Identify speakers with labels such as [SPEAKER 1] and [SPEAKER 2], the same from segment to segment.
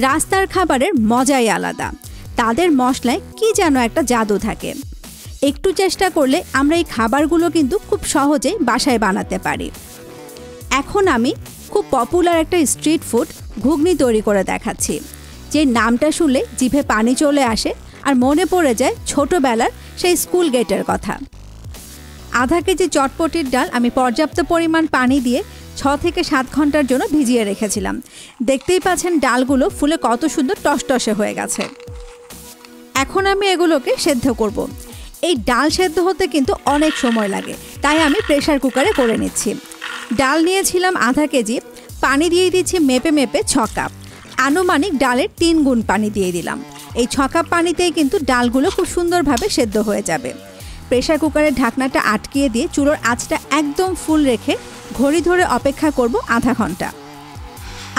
[SPEAKER 1] রাস্তার খাবারের মজাই আলাদা। তাদের মশলায় কি যেন একটা জাদু থাকে। একটু চেষ্টা করলে আমরা এই খাবারগুলো কিন্তু খুব সহজেই বাসায় বানাতে পারি। এখন আমি খুব পপুলার একটা স্ট্রিট ফুড ঘুগনি তৈরি করে দেখাচ্ছি, যে নামটা শুনলে জিভে পানি চলে আসে আর মনে পড়ে যায় ছোটবেলার সেই স্কুল গেটের কথা। আধা কেজি চটপটির ডাল আমি পর্যাপ্ত পরিমাণ পানি দিয়ে 6 থেকে 7 ঘন্টার জন্য ভিজিয়ে রেখেছিলাম। দেখতেই পাচ্ছেন ডালগুলো ফুলে কত সুন্দর টসটসে হয়ে গেছে। এখন আমি এগুলোকে সেদ্ধ করব। এই ডাল সেদ্ধ হতে কিন্তু অনেক সময় লাগে, তাই আমি প্রেসার কুকারে করে নিচ্ছি। ডাল নিয়েছিলাম আধা কেজি, পানি দিয়ে দিচ্ছি মেপে মেপে 6 কাপ। আনুমানিক ডালের 3 গুণ পানি দিয়ে দিলাম। এই 6 কাপ পানিতেই কিন্তু ডালগুলো খুব সুন্দরভাবে সেদ্ধ হয়ে যাবে। প্রেসার কুকারের ঢাকনাটা আটকিয়ে দিয়ে চুলোর আঁচটা একদম ফুল রেখে ঘড়ি ধরে অপেক্ষা করব আধা ঘন্টা।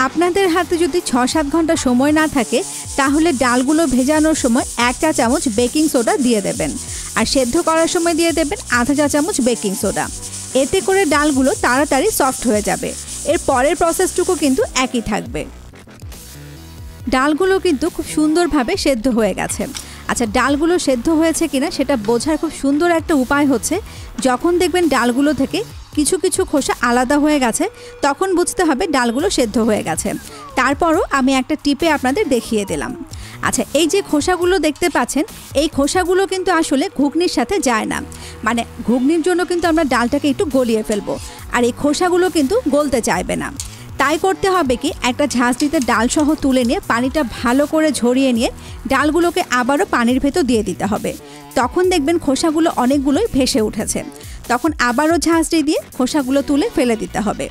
[SPEAKER 1] আপনাদের হাতে যদি 6-7 ঘন্টা সময় না থাকে তাহলে ডালগুলো ভেজানোর সময় 1 চা চামচ বেকিং সোডা দিয়ে দেবেন, আর সেদ্ধ করার সময় দিয়ে দেবেন আধা চা চামচ বেকিং সোডা। এতে করে ডালগুলো তাড়াতাড়ি সফট হয়ে যাবে। এর পরের প্রসেসটুকু কিন্তু একই থাকবে। ডালগুলো কিন্তু খুব সুন্দরভাবে সেদ্ধ হয়ে গেছে। আচ্ছা, ডালগুলো সেদ্ধ হয়েছে কিনা সেটা বোঝার খুব সুন্দর একটা উপায় হচ্ছে, যখন দেখবেন ডালগুলো থেকে কিছু কিছু খোসা আলাদা হয়ে গেছে তখন বুঝতে হবে ডালগুলো সেদ্ধ হয়ে গেছে। তারপরও আমি একটা টিপে আপনাদের দেখিয়ে দিলাম। আচ্ছা, এই যে খোসাগুলো দেখতে পাচ্ছেন, এই খোসাগুলো কিন্তু আসলে ঘুগনির সাথে যায় না। মানে ঘুগনির জন্য কিন্তু আমরা ডালটাকে একটু গলিয়ে ফেলবো, আর এই খোসাগুলো কিন্তু গলতে চাইবে না। তাই করতে হবে কি, একটা ঝাঁঝরিতে ডালসহ তুলে নিয়ে পানিটা ভালো করে ঝরিয়ে নিয়ে ডালগুলোকে আবারও পানির ভেতর দিয়ে দিতে হবে। তখন দেখবেন খোসাগুলো অনেকগুলোই ভেসে উঠেছে। তখন আবারও ঝাঁঝরি দিয়ে খোসাগুলো তুলে ফেলে দিতে হবে।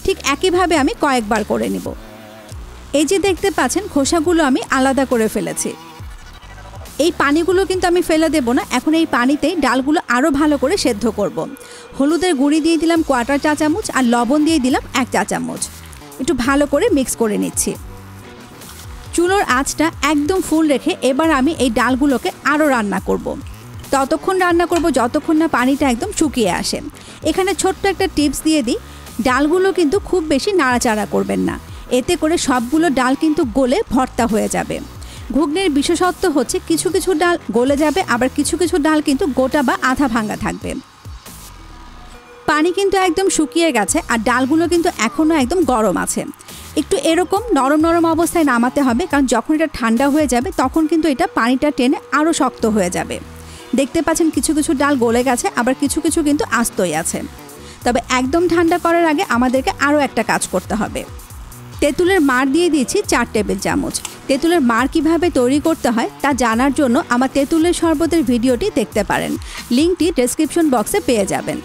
[SPEAKER 1] ঠিক একইভাবে আমি কয়েকবার করে নিব। এই যে দেখতে পাচ্ছেন খোসাগুলো আমি আলাদা করে ফেলেছি। এই পানিগুলো কিন্তু আমি ফেলে দেব না। এখন এই পানিতেই ডালগুলো আরও ভালো করে সেদ্ধ করব। হলুদের গুঁড়ি দিয়ে দিলাম 1/4 চা চামচ, আর লবণ দিয়ে দিলাম 1 চা চামচ। একটু ভালো করে মিক্স করে নিচ্ছি। চুলোর আঁচটা একদম ফুল রেখে এবার আমি এই ডালগুলোকে আরও রান্না করব। ততক্ষণ রান্না করব যতক্ষণ না পানিটা একদম শুকিয়ে আসে। এখানে ছোট্ট একটা টিপস দিয়ে দিই, ডালগুলো কিন্তু খুব বেশি নাড়াচাড়া করবেন না, এতে করে সবগুলো ডাল কিন্তু গলে ভর্তা হয়ে যাবে। ঘুগনির বিশেষত্ব হচ্ছে কিছু কিছু ডাল গলে যাবে, আবার কিছু কিছু ডাল কিন্তু গোটা বা আধা ভাঙা থাকবে। পানি কিন্তু একদম শুকিয়ে গেছে, আর ডালগুলো কিন্তু এখনও একদম গরম আছে। একটু এরকম নরম নরম অবস্থায় নামাতে হবে, কারণ যখন এটা ঠান্ডা হয়ে যাবে তখন কিন্তু এটা পানিটা টেনে আরও শক্ত হয়ে যাবে। দেখতে পাচ্ছেন কিছু কিছু ডাল গলে গেছে, আবার কিছু কিছু কিন্তু আস্তই আছে। তবে একদম ঠান্ডা করার আগে আমাদেরকে আরও একটা কাজ করতে হবে। তেঁতুলের মাড় দিয়ে দিয়েছি 4 টেবিল চামচ। তেঁতুলের মাড় কীভাবে তৈরি করতে হয় তা জানার জন্য আমার তেঁতুলের শরবতের ভিডিওটি দেখতে পারেন, লিঙ্কটি ডেসক্রিপশন বক্সে পেয়ে যাবেন।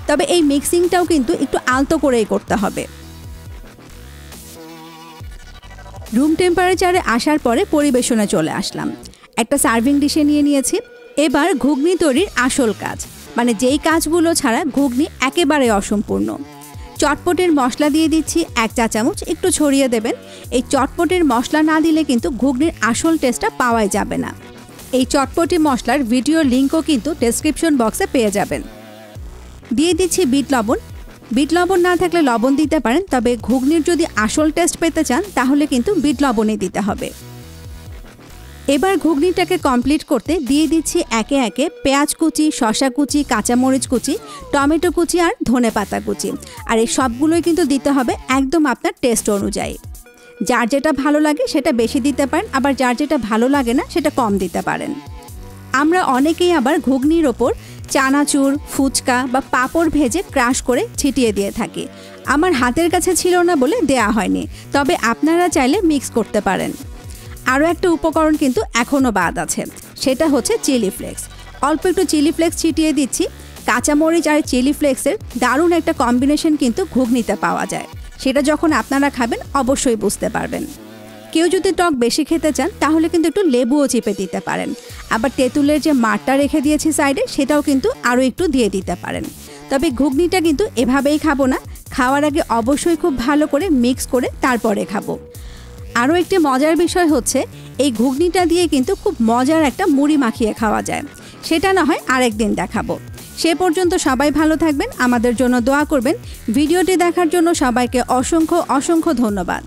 [SPEAKER 1] তবে এই মিক্সিংটাও কিন্তু একটু আলতো করেই করতে হবে। রুম টেম্পারেচারে আসার পরে পরিবেশনে চলে আসলাম। একটা সার্ভিং ডিশে নিয়ে নিয়েছি। এবার ঘুগনি তৈরির আসল কাজ, মানে যেই কাজগুলো ছাড়া ঘুগনি একেবারে অসম্পূর্ণ। চটপটির মশলা দিয়ে দিচ্ছি 1 চা চামচ, একটু ছড়িয়ে দেবেন। এই চটপটির মশলা না দিলে কিন্তু ঘুগনির আসল টেস্টটা পাওয়াই যাবে না। এই চটপটি মশলার ভিডিওর লিঙ্কও কিন্তু ডেসক্রিপশন বক্সে পেয়ে যাবেন। দিয়ে দিচ্ছি বিট লবণ। বিট লবণ না থাকলে লবণ দিতে পারেন, তবে ঘুগনির যদি আসল টেস্ট পেতে চান তাহলে কিন্তু বিট লবণই দিতে হবে। এবার ঘুগনিটাকে কমপ্লিট করতে দিয়ে দিচ্ছি একে একে পেঁয়াজ কুচি, শসা কুচি, কাঁচামরিচ কুচি, টমেটো কুচি আর ধনেপাতা কুচি। আর এই সবগুলোই কিন্তু দিতে হবে একদম আপনার টেস্ট অনুযায়ী। যার যেটা ভালো লাগে সেটা বেশি দিতে পারেন, আবার যার যেটা ভালো লাগে না সেটা কম দিতে পারেন। আমরা অনেকেই আবার ঘুগনির ওপর চানাচুর, ফুচকা বা পাঁপড় ভেজে ক্রাশ করে ছিটিয়ে দিয়ে থাকি। আমার হাতের কাছে ছিল না বলে দেয়া হয়নি, তবে আপনারা চাইলে মিক্স করতে পারেন। আরও একটা উপকরণ কিন্তু এখনও বাদ আছে, সেটা হচ্ছে চিলি ফ্লেক্স। অল্প একটু চিলি ফ্লেক্স ছিটিয়ে দিচ্ছি। কাঁচামরিচ আর চিলি ফ্লেক্সের দারুণ একটা কম্বিনেশন কিন্তু ঘুগনিতে পাওয়া যায়। সেটা যখন আপনারা খাবেন অবশ্যই বুঝতে পারবেন। কেউ যদি টক বেশি খেতে চান তাহলে কিন্তু একটু লেবুও চিপে দিতে পারেন। আবার তেঁতুলের যে মাড়টা রেখে দিয়েছি সাইডে, সেটাও কিন্তু আরও একটু দিয়ে দিতে পারেন। তবে ঘুগনিটা কিন্তু এভাবেই খাবো না, খাওয়ার আগে অবশ্যই খুব ভালো করে মিক্স করে তারপরে খাবো। আরও একটি মজার বিষয় হচ্ছে, এই ঘুগনিটা দিয়ে কিন্তু খুব মজার একটা মুড়ি মাখিয়ে খাওয়া যায়। সেটা না হয় আরেকদিন দেখাবো। সে পর্যন্ত সবাই ভালো থাকবেন, আমাদের জন্য দোয়া করবেন। ভিডিওটি দেখার জন্য সবাইকে অসংখ্য অসংখ্য ধন্যবাদ।